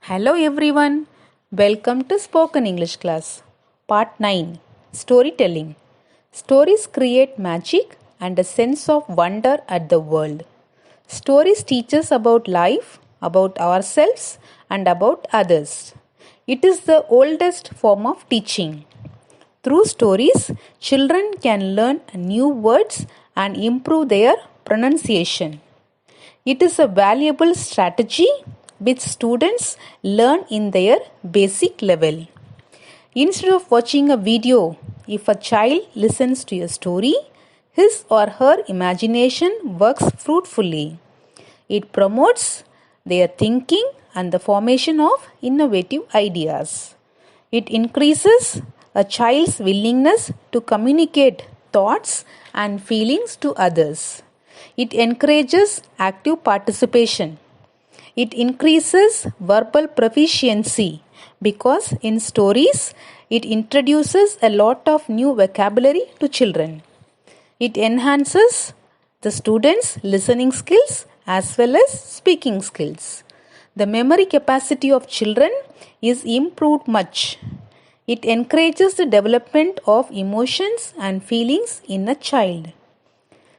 Hello everyone. Welcome to Spoken English class. Part 9. Storytelling. Stories create magic and a sense of wonder at the world. Stories teach us about life, about ourselves and about others. It is the oldest form of teaching. Through stories, children can learn new words and improve their pronunciation. It is a valuable strategy which students learn in their basic level. Instead of watching a video, if a child listens to a story, his or her imagination works fruitfully. It promotes their thinking and the formation of innovative ideas. It increases a child's willingness to communicate thoughts and feelings to others. It encourages active participation. It increases verbal proficiency because in stories it introduces a lot of new vocabulary to children. It enhances the students' listening skills as well as speaking skills. The memory capacity of children is improved much. It encourages the development of emotions and feelings in a child.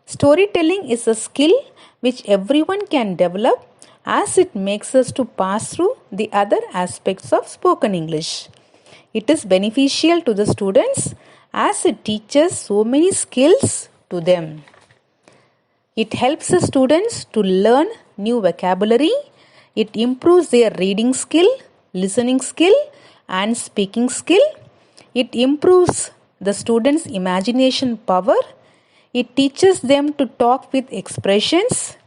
Storytelling is a skill which everyone can develop as it makes us to pass through the other aspects of spoken English. It is beneficial to the students as it teaches so many skills to them. It helps the students to learn new vocabulary. It improves their reading skill, listening skill and speaking skill. It improves the students' imagination power. It teaches them to talk with expressions,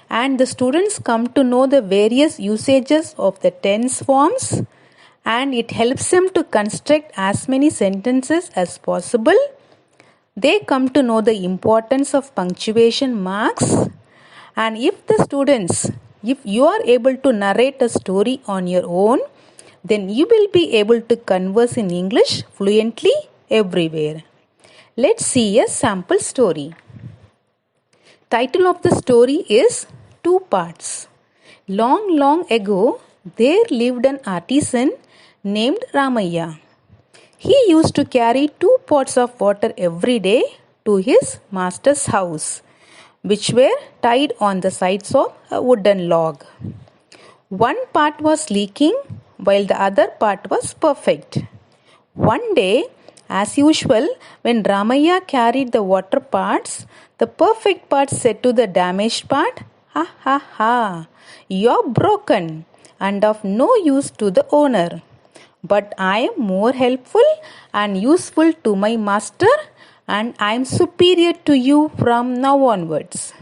and the students come to know the various usages of the tense forms, and it helps them to construct as many sentences as possible. They come to know the importance of punctuation marks, and if you are able to narrate a story on your own, then you will be able to converse in English fluently everywhere. Let's see a sample story. Title of the story is Two Parts. Long ago, there lived an artisan named Ramaya. He used to carry 2 pots of water every day to his master's house, which were tied on the sides of a wooden log. One part was leaking while the other part was perfect. One day, as usual, when Ramaya carried the water parts, the perfect part said to the damaged part, "Ha ha ha, you're broken and of no use to the owner. But I am more helpful and useful to my master, and I am superior to you from now onwards."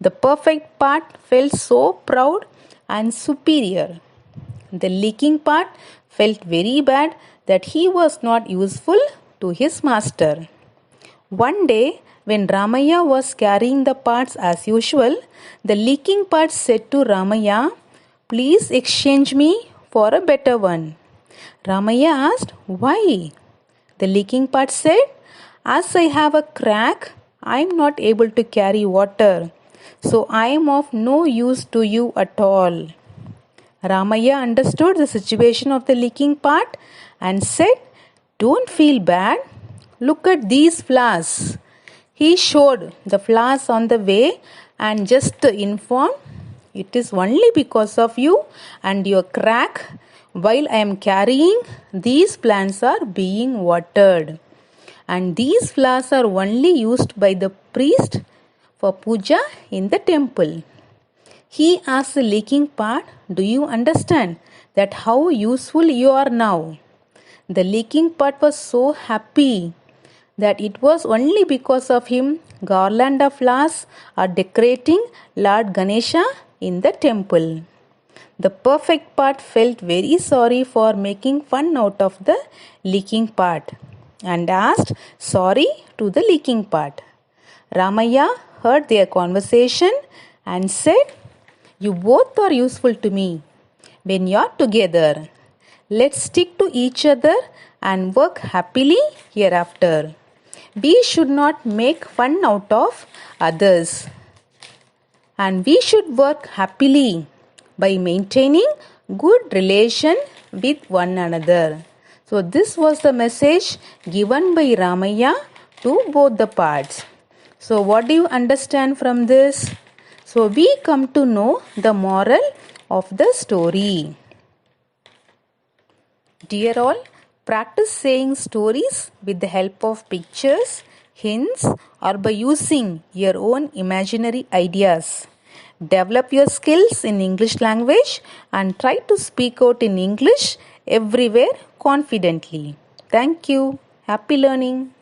The perfect part felt so proud and superior. The leaking part felt very bad that he was not useful to his master. One day, when Ramaya was carrying the parts as usual, the leaking part said to Ramaya, "Please exchange me for a better one." Ramaya asked, "Why?" The leaking part said, "As I have a crack, I am not able to carry water, so I am of no use to you at all." Ramaya understood the situation of the leaking part and said, "Don't feel bad. Look at these flowers." He showed the flowers on the way and just informed, "It is only because of you and your crack while I am carrying, these plants are being watered. And these flowers are only used by the priest for puja in the temple." He asked the leaking part, "Do you understand that how useful you are now?" The leaking part was so happy that it was only because of him garland of flowers are decorating Lord Ganesha in the temple. The perfect part felt very sorry for making fun out of the leaking part and asked sorry to the leaking part. Ramaya heard their conversation and said, "You both are useful to me when you are together. Let's stick to each other and work happily hereafter. We should not make fun out of others, and we should work happily by maintaining good relation with one another. So this was the message given by Ramaya to both the parts. So what do you understand from this? So we come to know the moral of the story. Dear all, practice saying stories with the help of pictures, hints, or by using your own imaginary ideas. Develop your skills in English language and try to speak out in English everywhere confidently. Thank you. Happy learning.